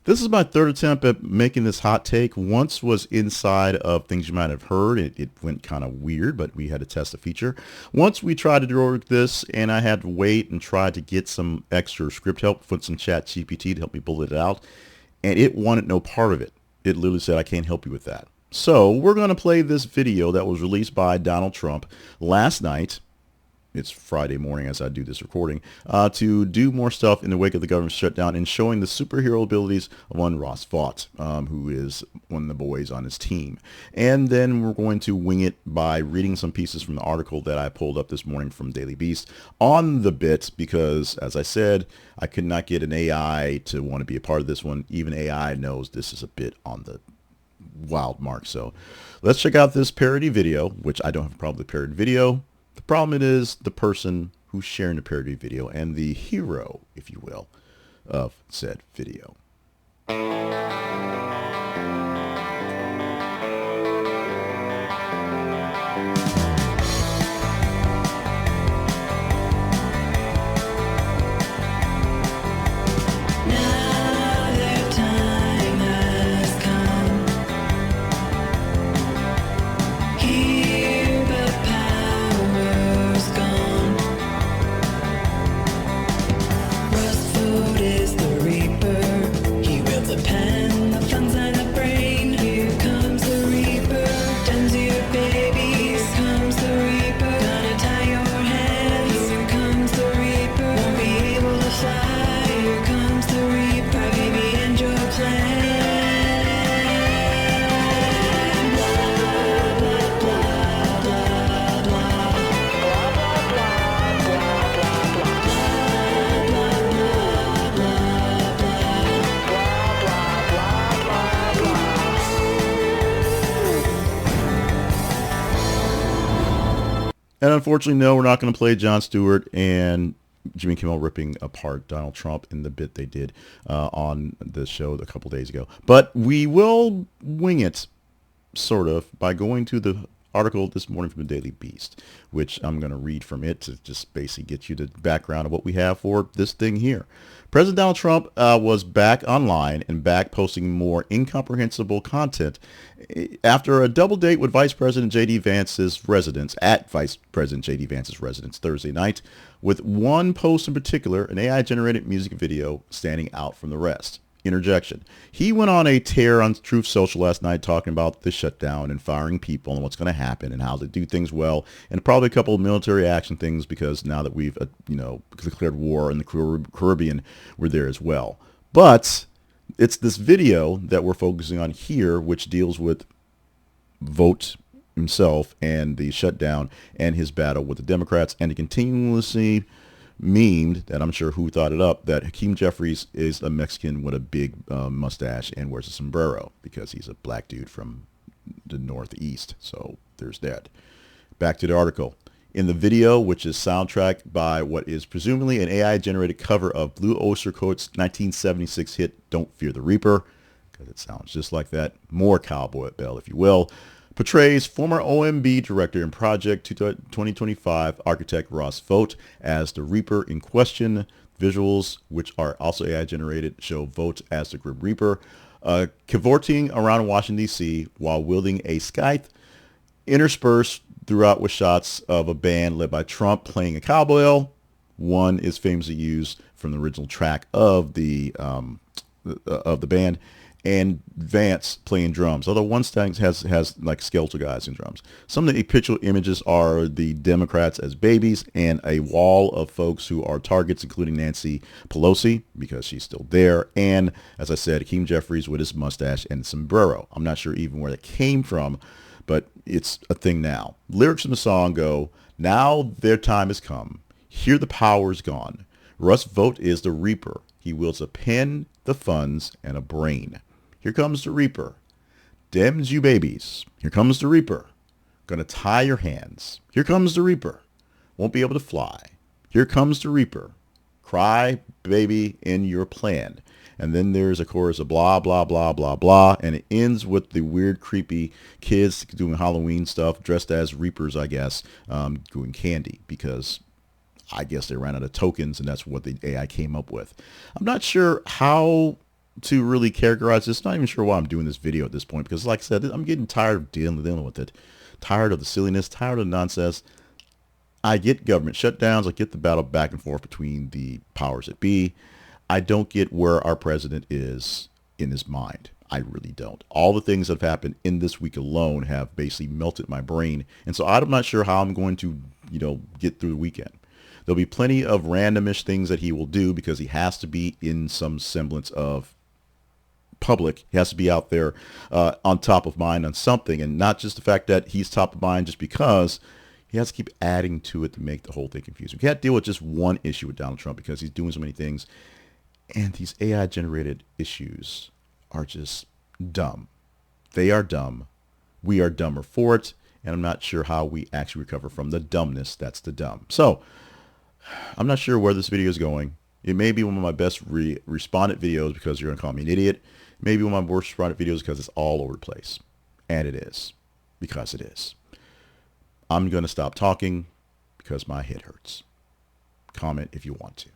This is my third attempt at making this hot take. Once was inside of things you might have heard. It went kind of weird, but we had to test a feature. Once we tried to do this, and I had to wait and try to get some extra script help, put some chat GPT to help me bullet it out, and it wanted no part of it. It literally said, I can't help you with that. So we're going to play this video that was released by Donald Trump last night. It's Friday morning as I do this recording, to do more stuff in the wake of the government shutdown and showing the superhero abilities of one Russell Vought, who is one of the boys on his team. And then we're going to wing it by reading some pieces from the article that I pulled up this morning from Daily Beast on the bit, because as I said, I could not get an AI to want to be a part of this one. Even AI knows this is a bit on the wild mark. So let's check out this parody video, which I don't have a problem with parody video. The problem is the person who's sharing the parody video and the hero, if you will, of said video. And unfortunately, no, we're not going to play Jon Stewart and Jimmy Kimmel ripping apart Donald Trump in the bit they did on the show a couple days ago. But we will wing it, sort of, by going to the article this morning from the Daily Beast, which I'm going to read from it to just basically get you the background of what we have for this thing here. President Donald Trump was back online and back posting more incomprehensible content after a double date with Vice President JD Vance's residence at Vice President JD Vance's residence Thursday night, with one post in particular, an AI-generated music video, standing out from the rest. Interjection. He went on a tear on Truth Social last night talking about the shutdown and firing people and what's going to happen and how to do things well, and probably a couple of military action things, because now that we've declared war in the Caribbean, we're there as well. But it's this video that we're focusing on here, which deals with Vought himself and the shutdown and his battle with the Democrats, and the continuously memed, that I'm sure who thought it up, that Hakeem Jeffries is a Mexican with a big mustache and wears a sombrero because he's a black dude from the Northeast. So there's that. Back to the article. In the video, which is soundtracked by what is presumably an AI-generated cover of Blue Öyster Cult's 1976 hit Don't Fear the Reaper, because it sounds just like that, more cowboy bell, if you will, portrays former OMB director and Project 2025 architect Russell Vought as the Reaper in question. Visuals, which are also AI generated, show Vought as the Grim Reaper, cavorting around Washington, D.C. while wielding a scythe, interspersed throughout with shots of a band led by Trump playing a cowbell. One is famously used from the original track of the band, and Vance playing drums, although one stand has like skeletal guys in drums. Some of the picture images are the Democrats as babies and a wall of folks who are targets, including Nancy Pelosi, because she's still there, and, as I said, Hakeem Jeffries with his mustache and sombrero. I'm not sure even where that came from, but it's a thing now. Lyrics from the song go, "Now their time has come. Here the power's gone. Russ Vought is the Reaper. He wields a pen, the funds, and a brain. Here comes the Reaper. Dems you babies. Here comes the Reaper. Gonna tie your hands. Here comes the Reaper. Won't be able to fly. Here comes the Reaper. Cry, baby, in your plan." And then there's a chorus of blah, blah, blah, blah, blah. And it ends with the weird, creepy kids doing Halloween stuff, dressed as Reapers, I guess, doing candy, because I guess they ran out of tokens, and that's what the AI came up with. I'm not sure how to really characterize this. Not even sure why I'm doing this video at this point, because like I said, I'm getting tired of dealing with it. Tired of the silliness, tired of the nonsense. I get government shutdowns. I get the battle back and forth between the powers that be. I don't get where our president is in his mind. I really don't. All the things that have happened in this week alone have basically melted my brain. And so I'm not sure how I'm going to, get through the weekend. There'll be plenty of randomish things that he will do because he has to be in some semblance of public. He has to be out there on top of mind on something, and not just the fact that he's top of mind just because. He has to keep adding to it to make the whole thing confusing. We can't deal with just one issue with Donald Trump because he's doing so many things. And these AI generated issues are just dumb. They are dumb. We are dumber for it. And I'm not sure how we actually recover from the dumbness that's the dumb. So I'm not sure where this video is going. It may be one of my best responded videos because you're going to call me an idiot. Maybe one of my worst responded videos because it's all over the place. And it is. Because it is. I'm going to stop talking because my head hurts. Comment if you want to.